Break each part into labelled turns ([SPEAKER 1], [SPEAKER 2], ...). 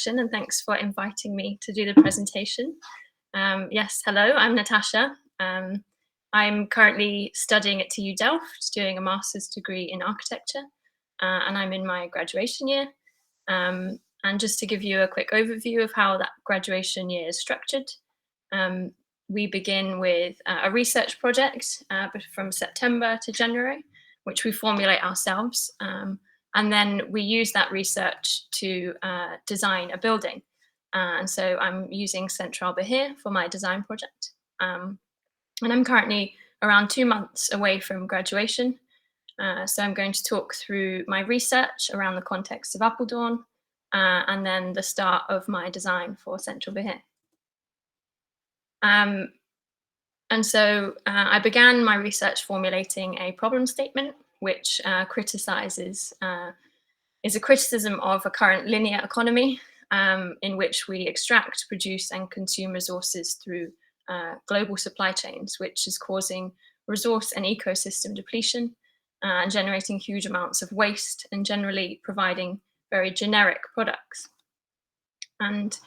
[SPEAKER 1] And thanks for inviting me to do the presentation. Yes, hello, I'm Natasha. I'm currently studying at TU Delft, doing a master's degree in architecture, and I'm in my graduation year. And just to give you a quick overview of how that graduation year is structured, we begin with a research project from September to January, which we formulate ourselves. And then we use that research to design a building. And so I'm using Central Behir for my design project. And I'm currently around 2 months away from graduation. So I'm going to talk through my research around the context of Apeldoorn, and then the start of my design for Central Behir. And so I began my research formulating a problem statement, which is a criticism of a current linear economy in which we extract, produce, and consume resources through global supply chains, which is causing resource and ecosystem depletion and generating huge amounts of waste and generally providing very generic products. And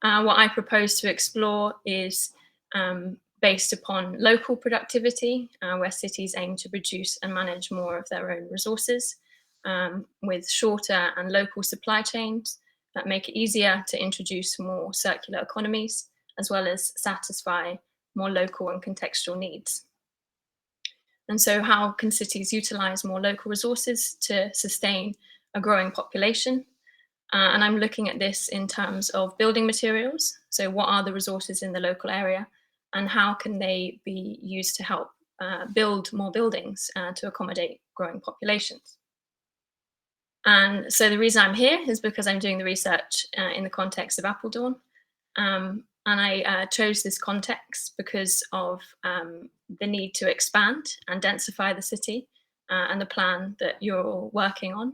[SPEAKER 1] what I propose to explore is based upon local productivity, where cities aim to produce and manage more of their own resources, with shorter and local supply chains that make it easier to introduce more circular economies, as well as satisfy more local and contextual needs. And so how can cities utilize more local resources to sustain a growing population? And I'm looking at this in terms of building materials. So what are the resources in the local area and how can they be used to help build more buildings to accommodate growing populations? And so the reason I'm here is because I'm doing the research in the context of Apeldoorn. And I chose this context because of the need to expand and densify the city and the plan that you're all working on,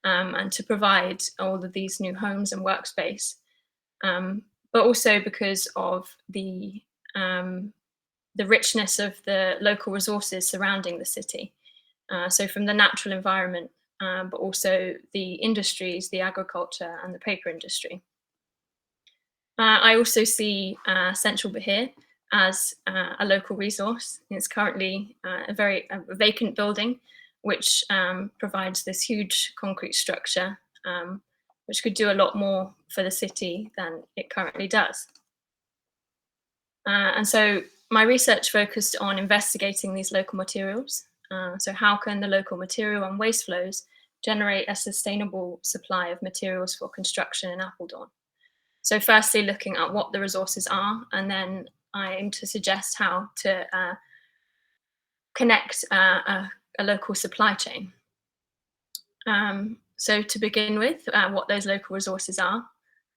[SPEAKER 1] and to provide all of these new homes and workspace, but also because of the richness of the local resources surrounding the city. So from the natural environment, but also the industries, the agriculture and the paper industry. I also see Central Behir as a local resource. It's currently a vacant building, which provides this huge concrete structure, which could do a lot more for the city than it currently does. And so my research focused on investigating these local materials. So how can the local material and waste flows generate a sustainable supply of materials for construction in Apeldoorn? So firstly, looking at what the resources are, and then I aim to suggest how to connect a local supply chain. So to begin with, what those local resources are.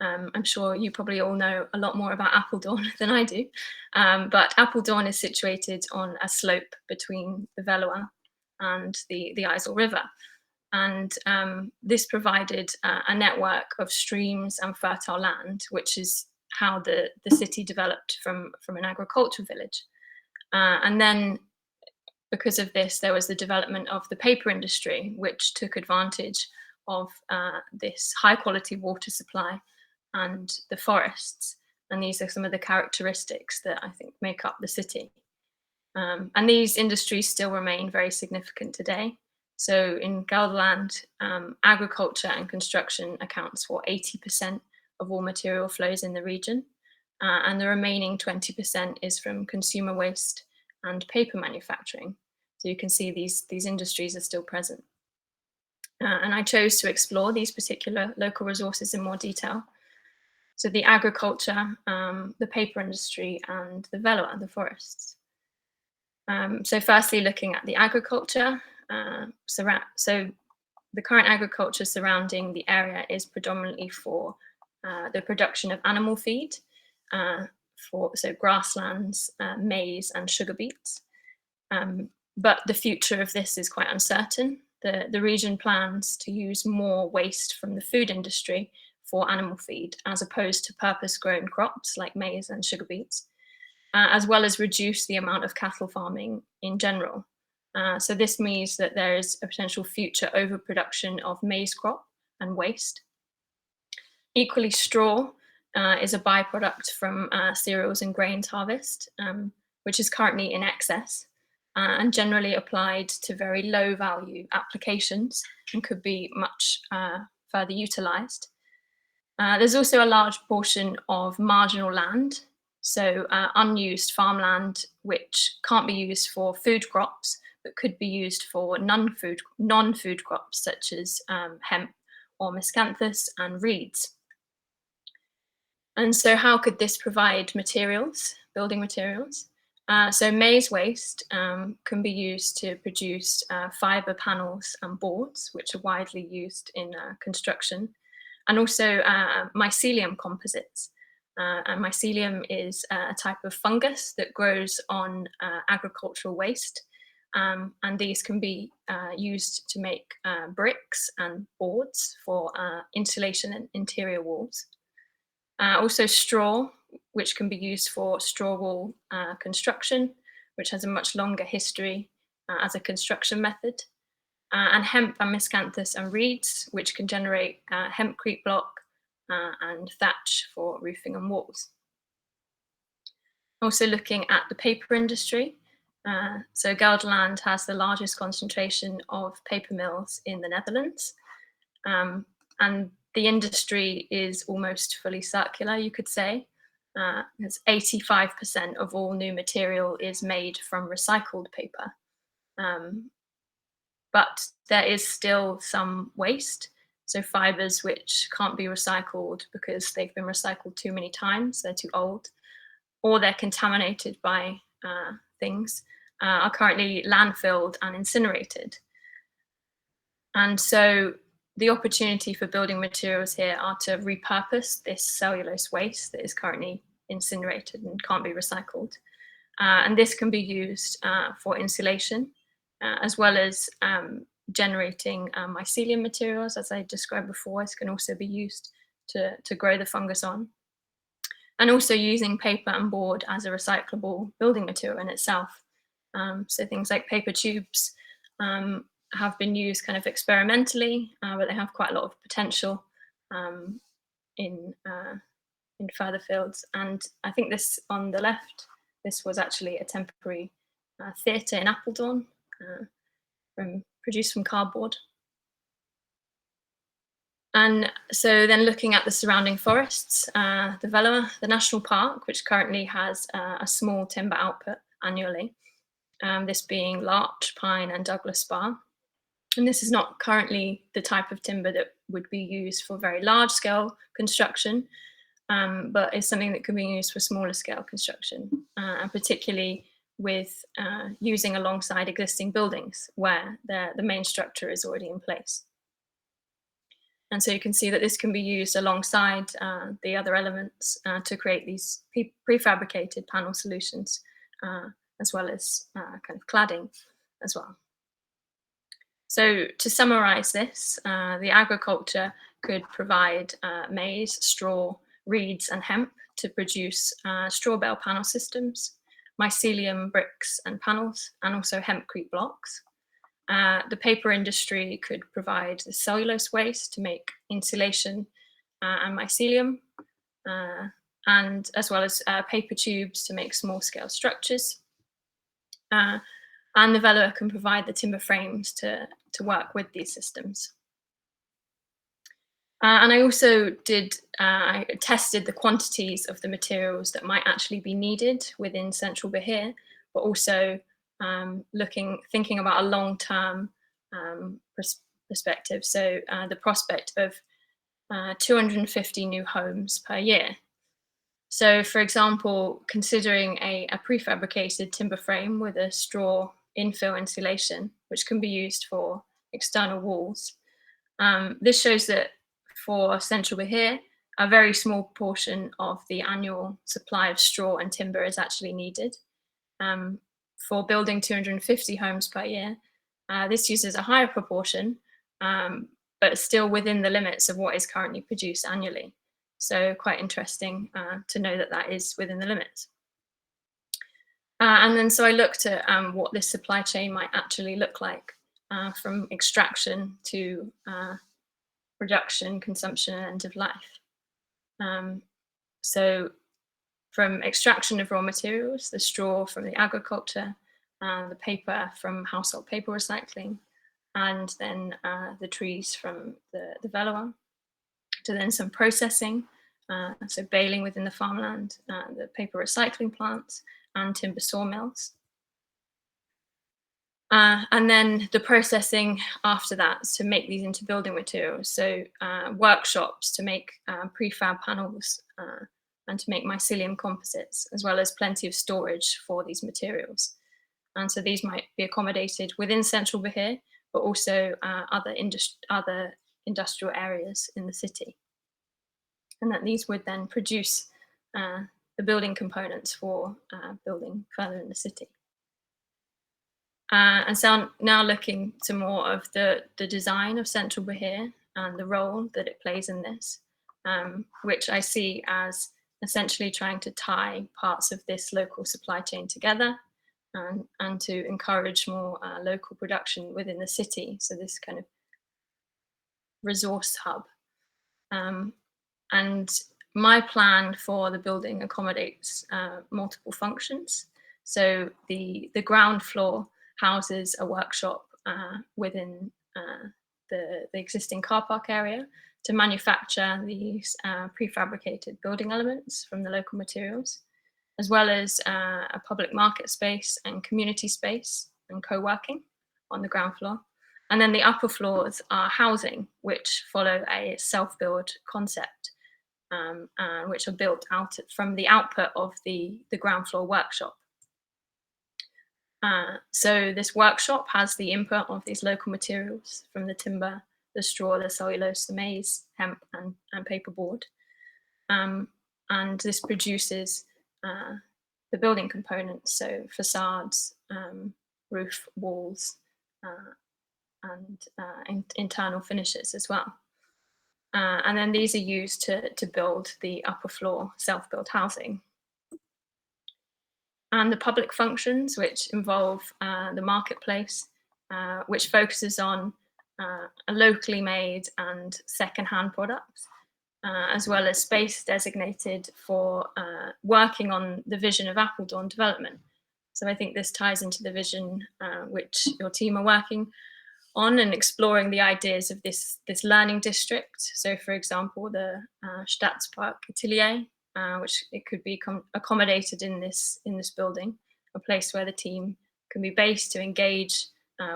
[SPEAKER 1] I'm sure you probably all know a lot more about Apeldoorn than I do, but Apeldoorn is situated on a slope between the Veluwe and the IJssel River. And this provided a network of streams and fertile land, which is how the city developed from an agricultural village. And then because of this, there was the development of the paper industry, which took advantage of this high quality water supply and the forests. And these are some of the characteristics that I think make up the city. And these industries still remain very significant today. So in Gelderland, agriculture and construction accounts for 80% of all material flows in the region. And the remaining 20% is from consumer waste and paper manufacturing. So you can see these industries are still present. And I chose to explore these particular local resources in more detail. So the agriculture, the paper industry, and the Veluwe, the forests. So firstly, looking at the agriculture. So the current agriculture surrounding the area is predominantly for the production of animal feed, so grasslands, maize, and sugar beets. But the future of this is quite uncertain. The region plans to use more waste from the food industry for animal feed, as opposed to purpose-grown crops like maize and sugar beets, as well as reduce the amount of cattle farming in general. So this means that there is a potential future overproduction of maize crop and waste. Equally, straw is a byproduct from cereals and grains harvest, which is currently in excess and generally applied to very low value applications and could be much further utilised. There's also a large portion of marginal land, so unused farmland, which can't be used for food crops, but could be used for non-food crops such as hemp or miscanthus and reeds. And so, how could this provide materials, building materials? So, maize waste can be used to produce fibre panels and boards, which are widely used in construction, and also mycelium composites. And mycelium is a type of fungus that grows on agricultural waste. And these can be used to make bricks and boards for insulation and interior walls. Also straw, which can be used for straw wall construction, which has a much longer history as a construction method. And hemp and miscanthus and reeds, which can generate hempcrete block and thatch for roofing and walls. Also looking at the paper industry. So Gelderland has the largest concentration of paper mills in the Netherlands. And the industry is almost fully circular, you could say. It's 85% of all new material is made from recycled paper. But there is still some waste, so fibres which can't be recycled because they've been recycled too many times, they're too old, or they're contaminated by things, are currently landfilled and incinerated. And so the opportunity for building materials here are to repurpose this cellulose waste that is currently incinerated and can't be recycled. And this can be used for insulation, as well as generating mycelium materials, as I described before. This can also be used to grow the fungus on. And also using paper and board as a recyclable building material in itself. So things like paper tubes have been used kind of experimentally, but they have quite a lot of potential in further fields. And I think this on the left, this was actually a temporary theatre in Apeldoorn, produced from cardboard. And so then looking at the surrounding forests, the Veluwe, the national park, which currently has a small timber output annually, this being larch, pine and Douglas spar. And this is not currently the type of timber that would be used for very large scale construction, but is something that can be used for smaller scale construction, and particularly with using alongside existing buildings where the main structure is already in place. And so you can see that this can be used alongside the other elements to create these prefabricated panel solutions, as well as kind of cladding as well. So to summarize this, the agriculture could provide maize, straw, reeds and hemp to produce straw bale panel systems, mycelium bricks and panels, and also hempcrete blocks. The paper industry could provide the cellulose waste to make insulation and mycelium, and as well as paper tubes to make small scale structures. And the Veluwe can provide the timber frames to work with these systems. And I also I tested the quantities of the materials that might actually be needed within central Beheer, but also thinking about a long-term perspective. So the prospect of 250 new homes per year. So, for example, considering a prefabricated timber frame with a straw infill insulation, which can be used for external walls, this shows that for central Beheer, a very small portion of the annual supply of straw and timber is actually needed. For building 250 homes per year, this uses a higher proportion, but still within the limits of what is currently produced annually. So quite interesting to know that that is within the limits. And then so I looked at what this supply chain might actually look like from extraction to production, consumption, and end of life. Um, so from extraction of raw materials, the straw from the agriculture, the paper from household paper recycling, and then the trees from the Veloa, to then some processing, so baling within the farmland, the paper recycling plants, and timber sawmills. And then the processing after that to make these into building materials. So workshops to make prefab panels and to make mycelium composites, as well as plenty of storage for these materials. And so these might be accommodated within central Bahir, but also other industrial areas in the city. And that these would then produce the building components for building further in the city. And so now looking to more of the design of Central Bahir and the role that it plays in this, which I see as essentially trying to tie parts of this local supply chain together and to encourage more local production within the city. So this kind of resource hub. And my plan for the building accommodates multiple functions. So the ground floor houses a workshop within the existing car park area to manufacture these prefabricated building elements from the local materials, as well as a public market space and community space and co-working on the ground floor. And then the upper floors are housing, which follow a self-build concept, which are built out from the output of the ground floor workshop. So this workshop has the input of these local materials from the timber, the straw, the cellulose, the maize, hemp, and paperboard. And this produces the building components, so facades, roof, walls, and internal finishes as well. And then these are used to build the upper floor self-built housing. And the public functions, which involve the marketplace, which focuses on locally made and second-hand products, as well as space designated for working on the vision of Apeldoorn development. So I think this ties into the vision which your team are working on and exploring the ideas of this learning district. So, for example, the Stadspark Atelier, which it could be accommodated in this building, a place where the team can be based to engage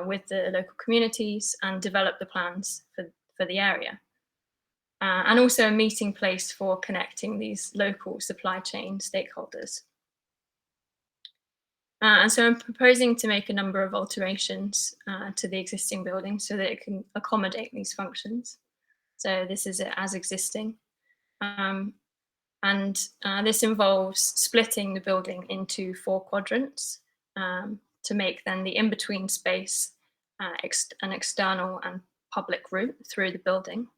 [SPEAKER 1] with the local communities and develop the plans for the area. And also a meeting place for connecting these local supply chain stakeholders. And so I'm proposing to make a number of alterations to the existing building so that it can accommodate these functions. So this is it as existing. And this involves splitting the building into 4 quadrants to make then the in-between space an external and public route through the building,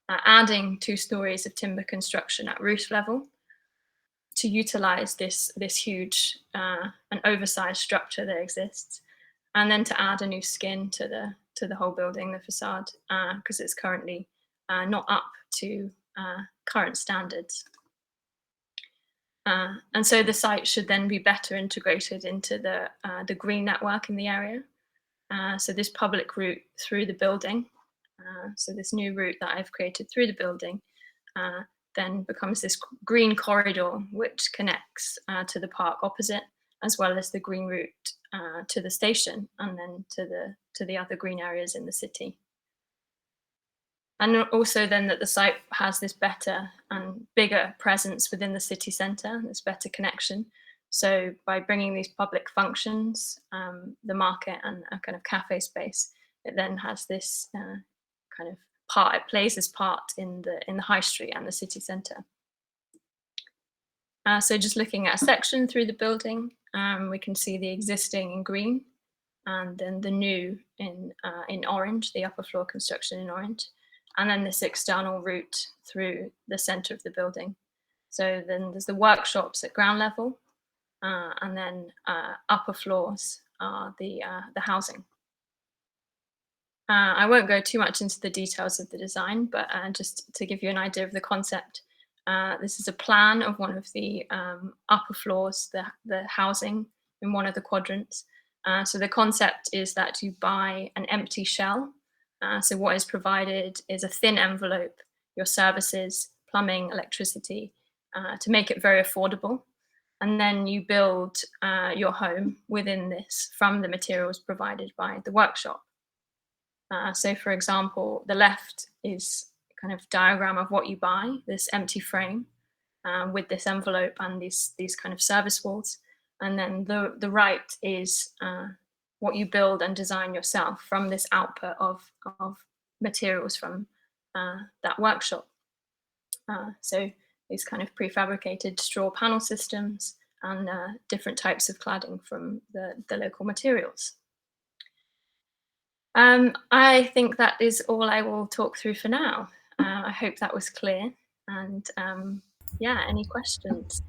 [SPEAKER 1] adding 2 stories of timber construction at roof level to utilize this huge and oversized structure that exists, and then to add a new skin to the whole building, the facade, because it's currently not up to current standards. And so the site should then be better integrated into the green network in the area. So this public route through the building, so this new route that I've created through the building, then becomes this green corridor which connects to the park opposite, as well as the green route to the station, and then to the other green areas in the city. And also then that the site has this better and bigger presence within the city centre, this better connection. So by bringing these public functions, the market and a kind of cafe space, it then has this kind of part, it plays this part in the high street and the city centre. So just looking at a section through the building, we can see the existing in green, and then the new in orange, the upper floor construction in orange, and then this external route through the centre of the building. So then there's the workshops at ground level, and then upper floors are the housing. I won't go too much into the details of the design, but just to give you an idea of the concept, This is a plan of one of the upper floors, the housing in one of the quadrants. So the concept is that you buy an empty shell. So what is provided is a thin envelope, your services, plumbing, electricity, to make it very affordable. And then you build your home within this from the materials provided by the workshop. So for example, the left is kind of diagram of what you buy, this empty frame with this envelope and these kind of service walls. And then the right is what you build and design yourself from this output of materials from that workshop. So these kind of prefabricated straw panel systems and different types of cladding from the local materials. I think that is all I will talk through for now. I hope that was clear. And yeah, any questions?